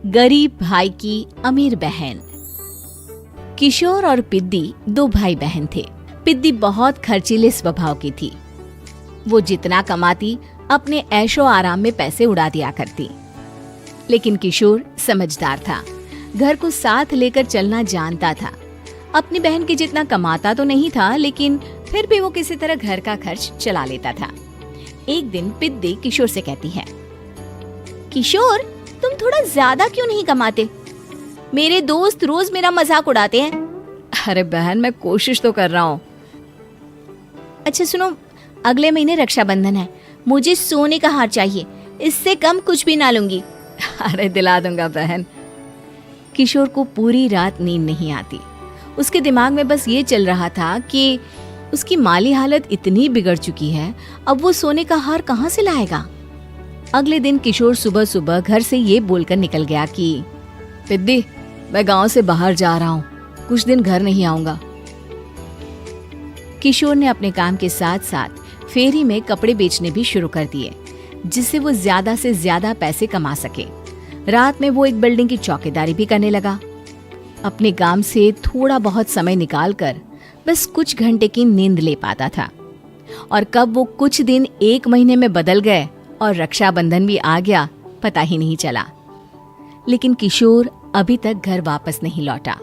गरीब भाई की अमीर बहन। किशोर और पिद्दी दो भाई बहन थे। पिद्दी बहुत खर्चीले स्वभाव की थी। वो जितना कमाती अपने ऐशो आराम में पैसे उड़ा दिया करती। लेकिन किशोर समझदार था, घर को साथ लेकर चलना जानता था। अपनी बहन के जितना कमाता तो नहीं था, लेकिन फिर भी वो किसी तरह घर का खर्च चला लेता था। एक दिन पिद्दी किशोर से कहती है, किशोर, तुम थोड़ा ज्यादा क्यों नहीं कमाते? मेरे दोस्त रोज मेरा मजाक उड़ाते हैं। अरे बहन, मैं कोशिश तो कर रहा हूँ। अच्छा सुनो, अगले महीने रक्षाबंधन है, मुझे सोने का हार चाहिए, इससे कम कुछ भी ना लूंगी। अरे दिला दूंगा बहन। किशोर को पूरी रात नींद नहीं आती। उसके दिमाग में बस ये चल रहा था कि उसकी माली हालत इतनी बिगड़ चुकी है, अब वो सोने का हार कहाँ से लाएगा। अगले दिन किशोर सुबह सुबह घर से ये बोलकर निकल गया कि पिद्दी, मैं गांव से बाहर जा रहा हूँ, कुछ दिन घर नहीं आऊंगा। किशोर ने अपने काम के साथ साथ फेरी में कपड़े बेचने भी शुरू कर दिए, जिससे वो ज्यादा से ज्यादा पैसे कमा सके। रात में वो एक बिल्डिंग की चौकीदारी भी करने लगा। अपने काम से थोड़ा बहुत समय निकालकर बस कुछ घंटे की नींद ले पाता था। और कब वो कुछ दिन एक महीने में बदल गए और रक्षाबंधन भी आ गया, पता ही नहीं चला। लेकिन किशोर अभी तक घर वापस नहीं लौटा।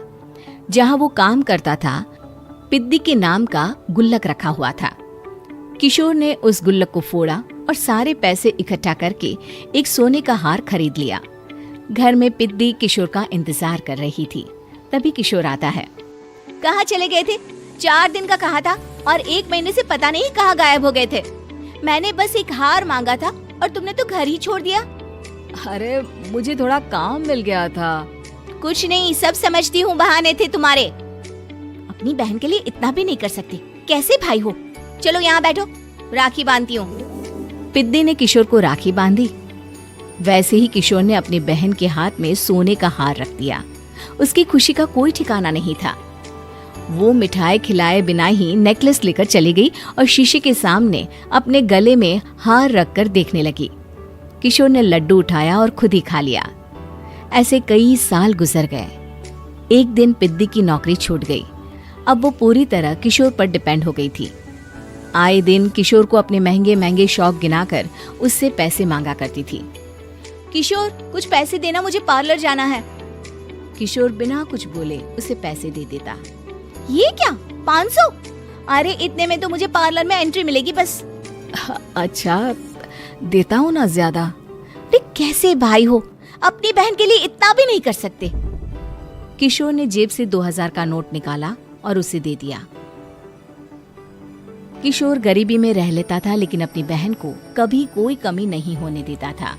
जहां वो काम करता था, पिद्दी के नाम का गुल्लक रखा हुआ था। किशोर ने उस गुल्लक को फोड़ा और सारे पैसे इकट्ठा करके एक सोने का हार खरीद लिया। घर में पिद्दी किशोर का इंतजार कर रही थी। तभी किशोर आता है। कहाँ चले गए थे? 4 दिन का कहा था और 1 महीने से पता नहीं कहाँ गायब हो गए थे। मैंने बस एक हार मांगा था और तुमने तो घर ही छोड़ दिया। अरे मुझे थोड़ा काम मिल गया था। कुछ नहीं, सब समझती हूँ, बहाने थे तुम्हारे। अपनी बहन के लिए इतना भी नहीं कर सकते, कैसे भाई हो? चलो यहाँ बैठो, राखी बांधती हूँ। पिद्दी ने किशोर को राखी बांधी। वैसे ही किशोर ने अपनी बहन के हाथ में सोने का हार रख दिया। उसकी खुशी का कोई ठिकाना नहीं था। वो मिठाई खिलाए बिना ही नेकलेस लेकर चली गई और शीशे के सामने अपने गले में हार रखकर देखने लगी। किशोर ने लड्डू उठाया और खुद ही खा लिया। ऐसे कई साल गुजर गए। एक दिन पिद्दी की नौकरी छूट गई। अब वो पूरी तरह किशोर पर डिपेंड हो गई थी। आए दिन किशोर को अपने महंगे महंगे शौक गिनाकर उससे पैसे मांगा करती थी। किशोर, कुछ पैसे देना, मुझे पार्लर जाना है। किशोर बिना कुछ बोले उसे पैसे दे देता। ये क्या, 500? अरे इतने में तो मुझे पार्लर में एंट्री मिलेगी बस। अच्छा, देता हूँ ना ज्यादा। अरे कैसे भाई हो, अपनी बहन के लिए इतना भी नहीं कर सकते। किशोर ने जेब से 2000 का नोट निकाला और उसे दे दिया। किशोर गरीबी में रह लेता था, लेकिन अपनी बहन को कभी कोई कमी नहीं होने देता था।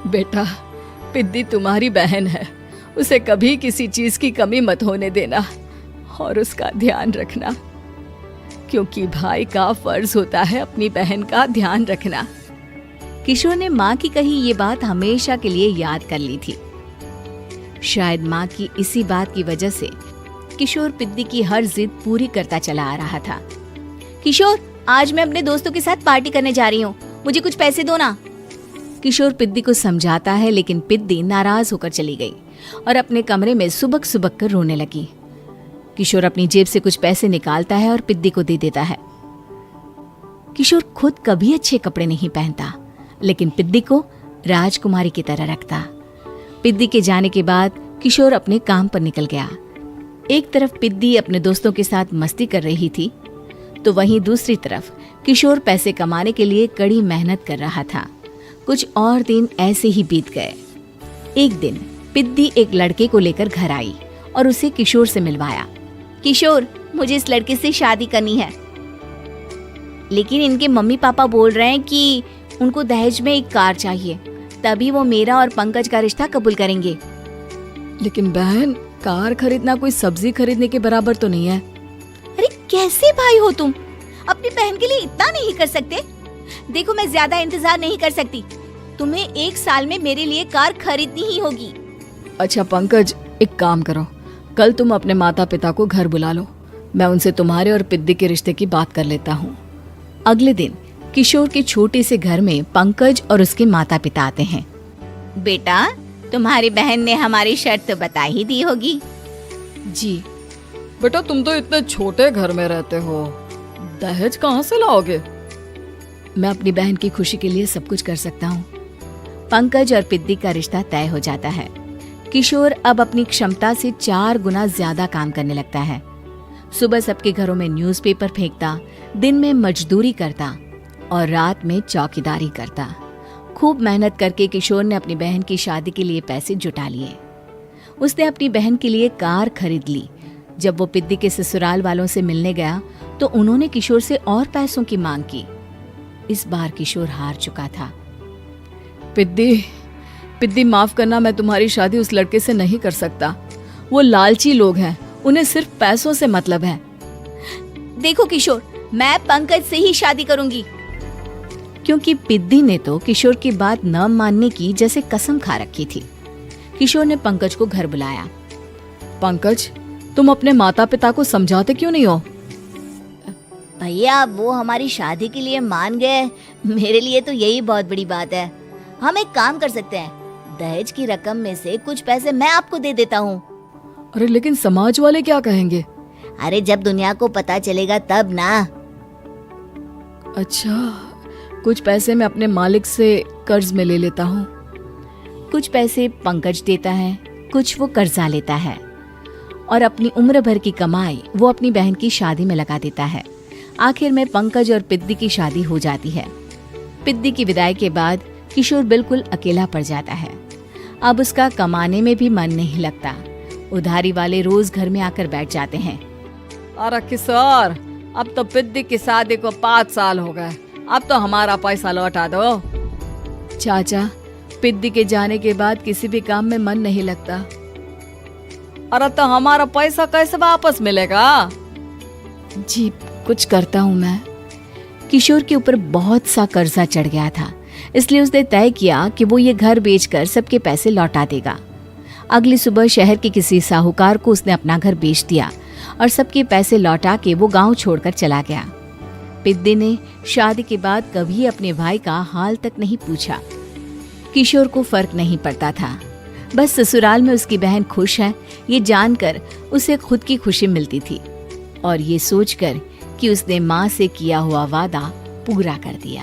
बेटा, पिद्दी तुम्हारी बहन है, उसे कभी किसी चीज की कमी मत होने देना और उसका ध्यान रखना, क्योंकि भाई का फर्ज होता है अपनी बहन का ध्यान रखना। किशोर ने माँ की कही ये बात हमेशा के लिए याद कर ली थी। शायद माँ की इसी बात की वजह से किशोर पिद्दी की हर जिद पूरी करता चला आ रहा था। किशोर, आज मैं अपने दोस्तों के साथ पार्टी करने जा रही हूँ, मुझे कुछ पैसे दो ना। किशोर पिद्दी को समझाता है, लेकिन पिद्दी नाराज होकर चली गई और अपने कमरे में सुबक सुबक कर रोने लगी। किशोर अपनी जेब से कुछ पैसे निकालता है और पिद्दी को दे देता है। किशोर खुद कभी अच्छे कपड़े नहीं पहनता, लेकिन पिद्दी को राजकुमारी की तरह रखता। पिद्दी के जाने के बाद किशोर अपने काम पर निकल गया। एक तरफ पिद्दी अपने दोस्तों के साथ मस्ती कर रही थी, तो वहीं दूसरी तरफ किशोर पैसे कमाने के लिए कड़ी मेहनत कर रहा था। कुछ और दिन ऐसे ही बीत गए। एक दिन पिद्दी एक लड़के को लेकर घर आई और उसे किशोर से मिलवाया। किशोर, मुझे इस लड़के से शादी करनी है, लेकिन इनके मम्मी पापा बोल रहे हैं कि उनको दहेज में एक कार चाहिए, तभी वो मेरा और पंकज का रिश्ता कबूल करेंगे। लेकिन बहन, कार खरीदना कोई सब्जी खरीदने के बराबर तो नहीं है। अरे कैसे भाई हो तुम, अपनी बहन के लिए इतना नहीं कर सकते? देखो, मैं ज्यादा इंतजार नहीं कर सकती, तुम्हें 1 साल में मेरे लिए कार खरीदनी ही होगी। अच्छा पंकज, एक काम करो, कल तुम अपने माता पिता को घर बुला लो, मैं उनसे तुम्हारे और पिद्दी के रिश्ते की बात कर लेता हूँ। अगले दिन किशोर के छोटे से घर में पंकज और उसके माता पिता आते हैं। बेटा, तुम्हारी बहन ने हमारी शर्त तो बता ही दी होगी। जी। बेटा तुम तो इतने छोटे घर में रहते हो, दहेज कहाँ से लाओगे? मैं अपनी बहन की खुशी के लिए सब कुछ कर सकता हूँ। पंकज और पिद्दी का रिश्ता तय हो जाता है। किशोर अब अपनी क्षमता से 4 गुना ज्यादा काम करने लगता है। सुबह सबके घरों में न्यूज़पेपर फेंकता, दिन में मजदूरी करता और रात में चौकीदारी करता। खूब मेहनत करके किशोर ने अपनी बहन की शादी के लिए पैसे जुटा लिए। उसने अपनी बहन के लिए कार खरीद ली। जब वो पिद्दी के ससुराल वालों से मिलने गया तो उन्होंने किशोर से और पैसों की मांग की। इस बार किशोर हार चुका था। पिद्दी माफ करना, मैं तुम्हारी शादी उस लड़के से नहीं कर सकता। वो लालची लोग हैं, उन्हें सिर्फ पैसों से मतलब है। देखो किशोर, मैं पंकज से ही शादी करूंगी। क्योंकि पिद्दी ने तो किशोर की बात न मानने की जैसे कसम खा रखी थी। किशोर ने पंकज को घर बुलाया। पंकज, तुम अपने माता पिता को समझाते क्यों नहीं हो? भैया, वो हमारी शादी के लिए मान गए, मेरे लिए तो यही बहुत बड़ी बात है। हम एक काम कर सकते हैं, दहेज की रकम में से कुछ पैसे मैं आपको दे देता हूँ। अरे लेकिन समाज वाले क्या कहेंगे? अरे जब दुनिया को पता चलेगा तब ना। अच्छा, कुछ पैसे मैं अपने मालिक से कर्ज में ले लेता हूँ। कुछ पैसे पंकज देता है, कुछ वो कर्जा लेता है और अपनी उम्र भर की कमाई वो अपनी बहन की शादी में लगा देता है। आखिर में पंकज और पिद्दी की शादी हो जाती है। पिद्दी की विदाई के बाद किशोर बिल्कुल अकेला पड़ जाता है। अब उसका कमाने में भी मन नहीं लगता। उधारी वाले रोज घर में आकर बैठ जाते हैं। अरे किशोर, अब तो पिद्दी की शादी को 5 साल हो गए, अब तो हमारा पैसा लौटा दो। चाचा, पिद्दी के जाने के बाद किसी भी काम में मन नहीं लगता। अरे तो हमारा पैसा कैसे वापस मिलेगा? जी, कुछ करता हूँ मैं। किशोर के ऊपर बहुत सा कर्जा चढ़ गया था, इसलिए उसने तय किया कि वो ये घर बेचकर सबके पैसे लौटा देगा। अगली सुबह शहर के किसी साहूकार को उसने अपना घर बेच दिया और सबके पैसे लौटा के वो गांव छोड़कर चला गया। पिद्दी ने शादी के बाद कभी अपने भाई का हाल तक नहीं पूछा। किशोर को फर्क नहीं पड़ता था, बस ससुराल में उसकी बहन खुश है ये जानकर उसे खुद की खुशी मिलती थी और ये सोचकर कि उसने माँ से किया हुआ वादा पूरा कर दिया।